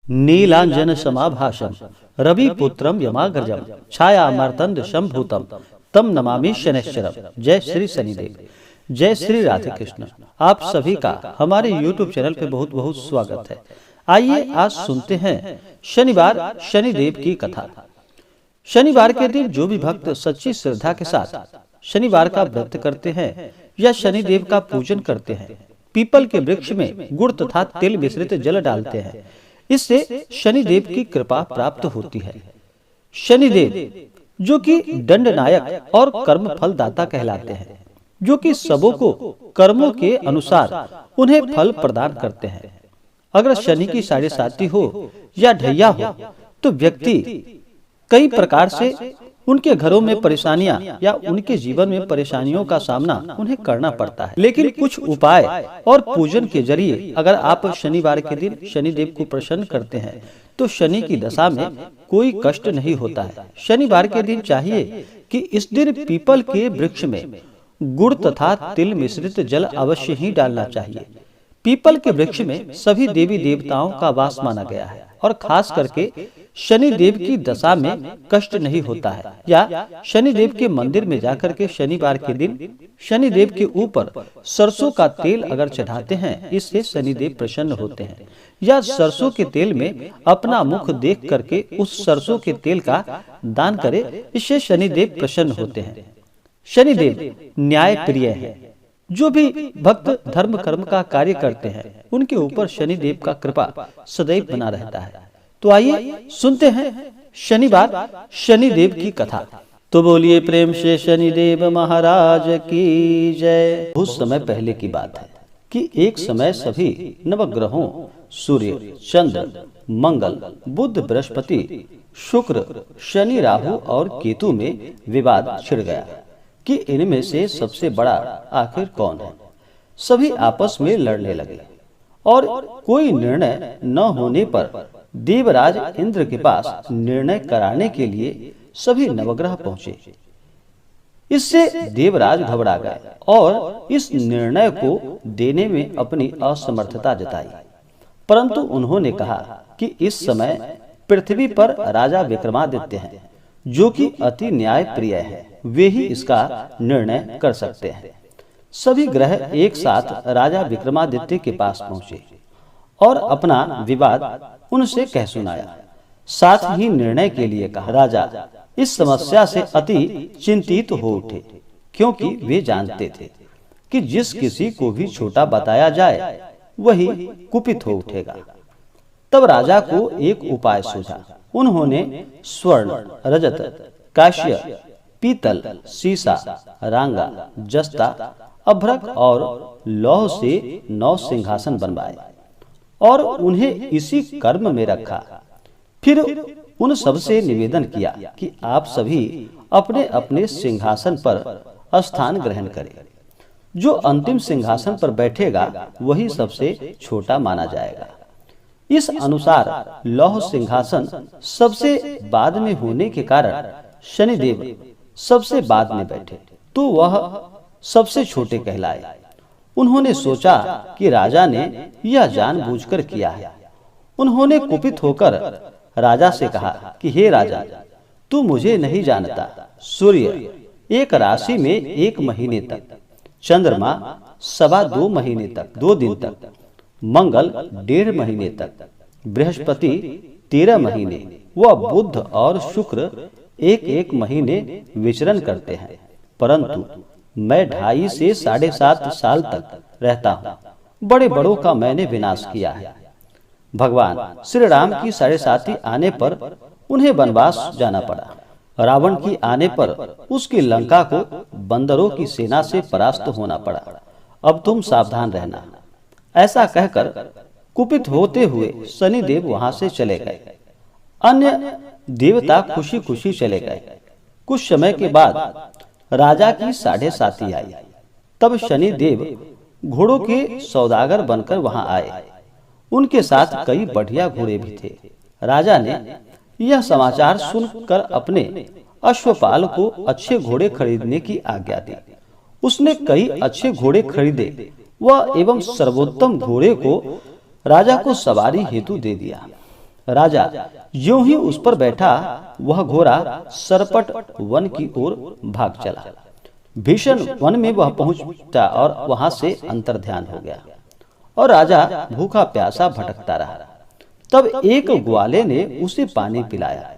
नीलांजन समाभाषम रविपुत्रम यमाग्रजम छाया मार्तंड शंभूतम तम नमामि शनैश्चरम। जय श्री शनिदेव, जय श्री राधे कृष्ण। आप सभी का हमारे YouTube चैनल पे बहुत बहुत स्वागत है। आइए आज सुनते हैं शनिवार शनिदेव की कथा। शनिवार के दिन जो भी भक्त सच्ची श्रद्धा के साथ शनिवार का व्रत करते हैं या शनिदेव का पूजन करते हैं, पीपल के वृक्ष में गुड़ तथा तिल मिश्रित जल डालते हैं, इससे शनिदेव की कृपा प्राप्त होती है। शनिदेव जो कि दंडनायक और कर्म फल दाता कहलाते हैं, जो कि सबों को कर्मों के अनुसार उन्हें फल प्रदान करते हैं। अगर शनि की साढ़े साती हो या ढैया हो तो व्यक्ति कई प्रकार से उनके घरों में परेशानियां या उनके जीवन में परेशानियों का सामना उन्हें करना पड़ता है। लेकिन कुछ उपाय और पूजन के जरिए अगर आप शनिवार के दिन शनिदेव को प्रसन्न करते हैं तो शनि की दशा में कोई कष्ट नहीं होता है। शनिवार के दिन चाहिए कि इस दिन पीपल के वृक्ष में गुड़ तथा तिल मिश्रित जल अवश्य ही डालना चाहिए। पीपल के वृक्ष में सभी देवी देवताओं का वास माना गया है और खास करके शनिदेव की दशा में कष्ट नहीं होता है। या शनिदेव के मंदिर में जाकर के शनिवार के दिन शनिदेव के ऊपर सरसों का तेल अगर चढ़ाते हैं, इससे शनिदेव प्रसन्न होते हैं। या सरसों के तेल में अपना मुख देख करके उस सरसों के तेल का दान करें, इससे शनिदेव प्रसन्न होते हैं। शनिदेव न्याय प्रिय है। जो भी भक्त धर्म कर्म का कार्य करते हैं उनके ऊपर शनिदेव का कृपा सदैव बना रहता है। तो आइए सुनते हैं शनिवार शनिदेव की कथा। तो बोलिए प्रेम से शनिदेव महाराज की जय। कुछ समय पहले की बात है कि एक समय सभी नवग्रहों सूर्य, चंद्र, मंगल, बुध, बृहस्पति, शुक्र, शनि, राहु और केतु में विवाद छिड़ गया कि इनमें से सबसे बड़ा आखिर कौन है। सभी आपस में लड़ने लगे और कोई निर्णय न होने पर देवराज इंद्र के पास निर्णय कराने के लिए सभी नवग्रह पहुंचे। इससे देवराज घबरा गए और इस निर्णय को देने में अपनी असमर्थता जताई। परंतु उन्होंने कहा कि इस समय पृथ्वी पर राजा विक्रमादित्य हैं, जो कि अति न्याय प्रिय है, वे ही इसका निर्णय कर सकते हैं। सभी ग्रह एक साथ राजा विक्रमादित्य के पास पहुंचे और अपना विवाद उनसे कह सुनाया। साथ ही निर्णय के लिए कहा। राजा इस समस्या से अति चिंतित हो उठे, क्योंकि वे जानते थे कि जिस किसी को भी छोटा बताया जाए वही कुपित हो उठेगा। तब राजा को एक उपाय सूझा। उन्होंने स्वर्ण, रजत, कांस्य, पीतल, सीसा, रांगा, जस्ता, अभ्रक और लौह से 9 सिंहासन बनवाए और उन्हें इसी कर्म में रखा। फिर उन सबसे निवेदन किया कि आप सभी अपने अपने सिंहासन पर स्थान ग्रहण करें। जो अंतिम सिंहासन पर बैठेगा वही सबसे छोटा माना जाएगा। इस अनुसार लौह सिंहासन सबसे बाद में होने के कारण शनिदेव सबसे बाद में बैठे, तो वह सबसे छोटे कहलाए। उन्होंने सोचा कि राजा ने यह जानबूझकर किया है। उन्होंने कुपित होकर राजा से कहा कि हे राजा, तू मुझे नहीं जानता। सूर्य एक राशि में 1 महीने तक, चंद्रमा 2.25 महीने तक 2 दिन तक, मंगल 1.5 महीने तक, बृहस्पति 13 महीने व बुध और शुक्र 1-1 महीने विचरण करते हैं। परंतु मैं 2.5 से 7.5 साल तक रहता हूँ। बड़े बड़ों का मैंने विनाश किया है। भगवान श्री राम की 7.5 आने पर उन्हें वनवास जाना पड़ा। रावण की आने पर उसकी लंका को बंदरों की सेना से परास्त होना पड़ा। अब तुम सावधान रहना। ऐसा कहकर कुपित होते हुए शनिदेव वहां से चले गए। अन्य देवता खुशी खुशी चले गए। कुछ समय के बाद राजा की 7.5 आई। तब शनिदेव घोड़ों के सौदागर बनकर वहां आए। उनके साथ कई बढ़िया घोड़े भी थे। राजा ने यह समाचार सुनकर अपने अश्वपाल को अच्छे घोड़े खरीदने की आज्ञा दी। उसने कई अच्छे घोड़े खरीदे व एवं सर्वोत्तम घोड़े को राजा को सवारी हेतु दे दिया। राजा यूं ही उस पर बैठा वह घोड़ा सरपट वन की ओर भाग चला। भीषण वन में वह पहुंचा और वहां से अंतर्ध्यान हो गया और राजा भूखा प्यासा भटकता रहा। तब एक ग्वाले ने उसे पानी पिलाया।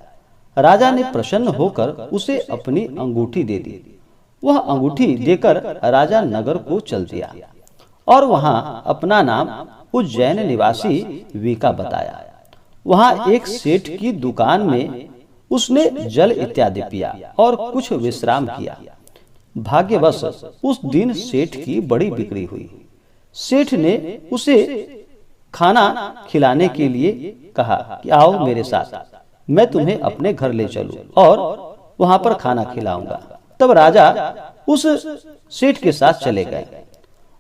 राजा ने प्रसन्न होकर उसे अपनी अंगूठी दे दी। वह अंगूठी देकर राजा नगर को चल दिया और वहां अपना नाम उज्जैन निवासी वीका बताया। वहां एक सेठ की दुकान में उसने जल इत्यादि पिया और कुछ विश्राम किया। भाग्यवश उस दिन सेठ की बड़ी बिक्री हुई। सेठ ने उसे खाना खिलाने के लिए कहा कि आओ मेरे साथ, मैं तुम्हें अपने घर ले चलूं और वहां पर खाना खिलाऊंगा। तब राजा उस सेठ के साथ चले गए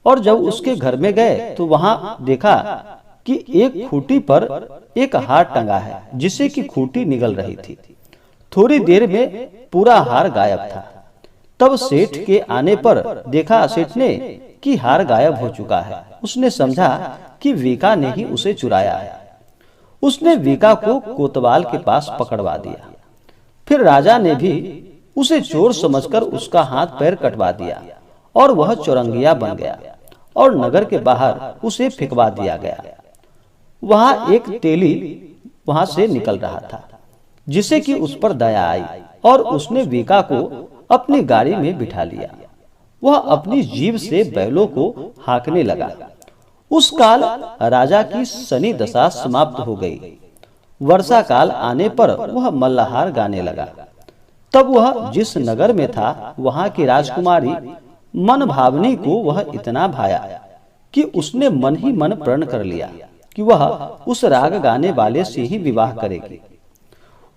और जब उसके घर में गए तो वहां देखा कि एक खूंटी पर एक हार टंगा है जिससे कि खूंटी निगल रही थी। थोड़ी देर में पूरा हार गायब था। तब सेठ के आने पर देखा सेठ ने कि हार गायब हो चुका है। उसने समझा कि वीका ने ही उसे चुराया है। उसने वीका को कोतवाल के पास पकड़वा दिया। फिर राजा ने भी उसे चोर समझकर उसका हाथ पैर कटवा दिया और वह चौरंगिया बन गया और नगर के बाहर उसे फेंकवा दिया गया। वहां एक तेली वहां से निकल रहा था जिसे कि उस पर दया आई और उसने वीका को अपनी गाड़ी में बिठा लिया। वह अपनी जीभ से बैलों को हाँकने लगा। उस काल राजा की शनि दशा समाप्त हो गई। वर्षा काल आने पर वह मल्लहार गाने लगा। तब वह जिस नगर में था वहां की राजकुमारी मन भावनी को वह इतना भाया कि उसने मन ही मन प्रण कर लिया कि वह उस राग गाने वाले से ही विवाह करेगी।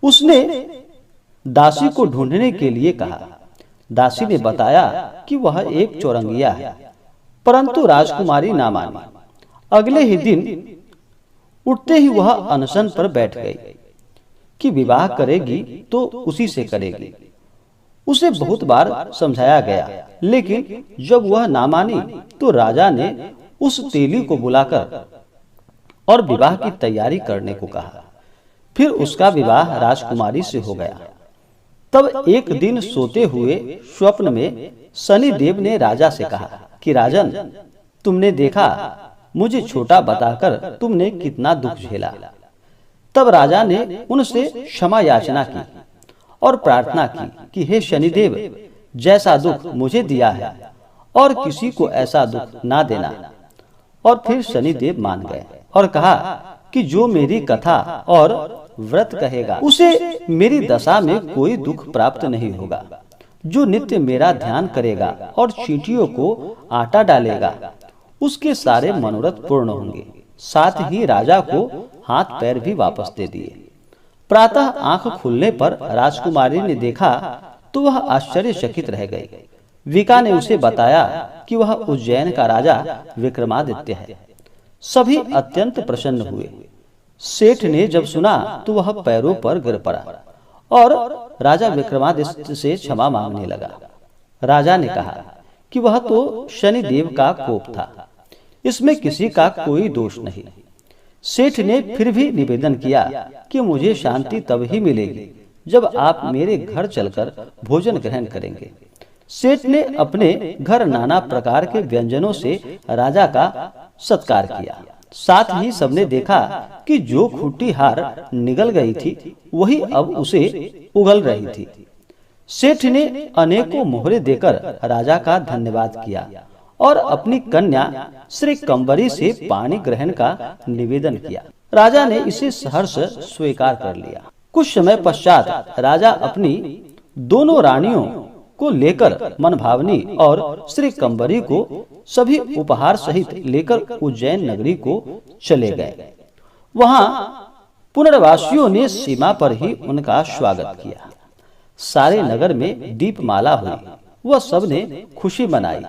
उसने दासी को ढूंढने के लिए कहा। दासी ने बताया कि वह एक चौरंगिया है, परंतु राजकुमारी ना मानी। अगले ही दिन उठते ही वह अनशन पर बैठ गई कि विवाह करेगी तो उसी से करेगी। उसे बहुत बार समझाया गया, लेकिन जब वह ना मानी तो राजा ने उस तेली को बुलाकर और विवाह की तैयारी करने को कहा। फिर उसका विवाह राजकुमारी से हो गया। तब एक दिन सोते हुए स्वप्न में शनि देव ने राजा से कहा कि राजन, तुमने देखा मुझे छोटा बताकर तुमने कितना दुख झेला। तब राजा ने उनसे क्षमा याचना की और प्रार्थना की कि हे शनिदेव, जैसा दुख मुझे दिया है और किसी को ऐसा दुख ना देना। और फिर शनिदेव मान गए और कहा कि जो मेरी कथा और व्रत कहेगा उसे मेरी दशा में कोई दुख प्राप्त नहीं होगा। जो नित्य मेरा ध्यान करेगा और चींटियों को आटा डालेगा उसके सारे मनोरथ पूर्ण होंगे। साथ ही राजा को हाथ पैर भी वापस दे दिए। प्रातः आंख खुलने पर राजकुमारी ने देखा तो वह आश्चर्यचकित रह गई। वीका ने उसे बताया कि वह उज्जैन का राजा विक्रमादित्य है। सभी अत्यंत प्रसन्न हुए। सेठ ने जब सुना तो वह पैरों पर गिर पड़ा और राजा विक्रमादित्य से क्षमा मांगने लगा। राजा ने कहा कि वह तो शनि देव का कोप था, इसमें किसी का कोई दोष नहीं। सेठ ने फिर भी निवेदन किया कि मुझे शांति तब ही मिलेगी जब आप मेरे घर चलकर भोजन ग्रहण करेंगे। सेठ ने अपने घर नाना प्रकार के व्यंजनों से राजा का सत्कार किया। साथ ही सबने देखा कि जो खूंटी हार निगल गई थी वही अब उसे उगल रही थी। सेठ ने अनेकों मोहरे देकर राजा का धन्यवाद किया और अपनी कन्या श्री कंबरी से पानी ग्रहण का निवेदन किया। राजा ने इसे सहर्ष स्वीकार कर लिया। कुछ समय पश्चात राजा अपनी दोनों रानियों को लेकर मनभावनी और श्री कंबरी को सभी उपहार सहित लेकर उज्जैन नगरी को चले गए। वहां पुनर्वासियों ने सीमा पर ही उनका स्वागत किया। सारे नगर में दीपमाला हुई। वह सब ने खुशी मनाई।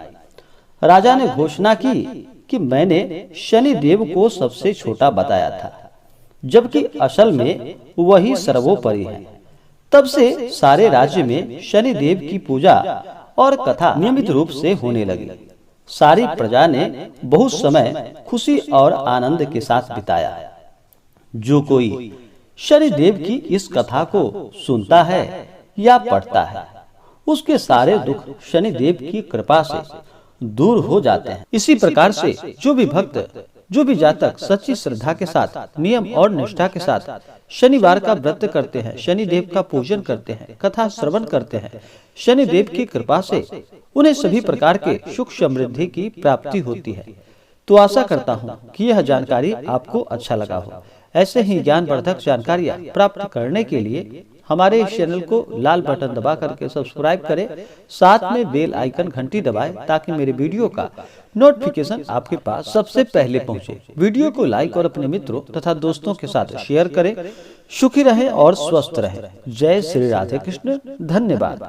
राजा ने घोषणा की कि मैंने शनि देव को सबसे छोटा बताया था, जबकि असल में वही सर्वोपरि है। तब से सारे राज्य में शनि देव की पूजा और कथा नियमित रूप से होने लगी। सारी प्रजा ने बहुत समय खुशी और आनंद के साथ बिताया। जो कोई शनिदेव की इस कथा को सुनता है या पढ़ता है, उसके सारे दुख शनिदेव की कृपा से दूर हो जाते हैं। इसी प्रकार से जो भी जातक सच्ची श्रद्धा के साथ, नियम और निष्ठा के साथ शनिवार का व्रत करते हैं, शनिदेव का पूजन करते हैं, कथा श्रवण करते हैं, शनिदेव की कृपा से उन्हें सभी प्रकार के सुख समृद्धि की प्राप्ति होती है। तो आशा करता हूँ कि यह जानकारी आपको अच्छा लगा हो। ऐसे ही ज्ञानवर्धक जानकारियाँ प्राप्त करने के लिए हमारे इस चैनल को लाल बटन दबा करके सब्सक्राइब करें, साथ में बेल आइकन घंटी दबाएं ताकि मेरे वीडियो का नोटिफिकेशन आपके पास सबसे पहले पहुंचे। वीडियो को लाइक और अपने मित्रों तथा दोस्तों के साथ शेयर करें। सुखी रहें और स्वस्थ रहें। जय श्री राधे कृष्ण। धन्यवाद।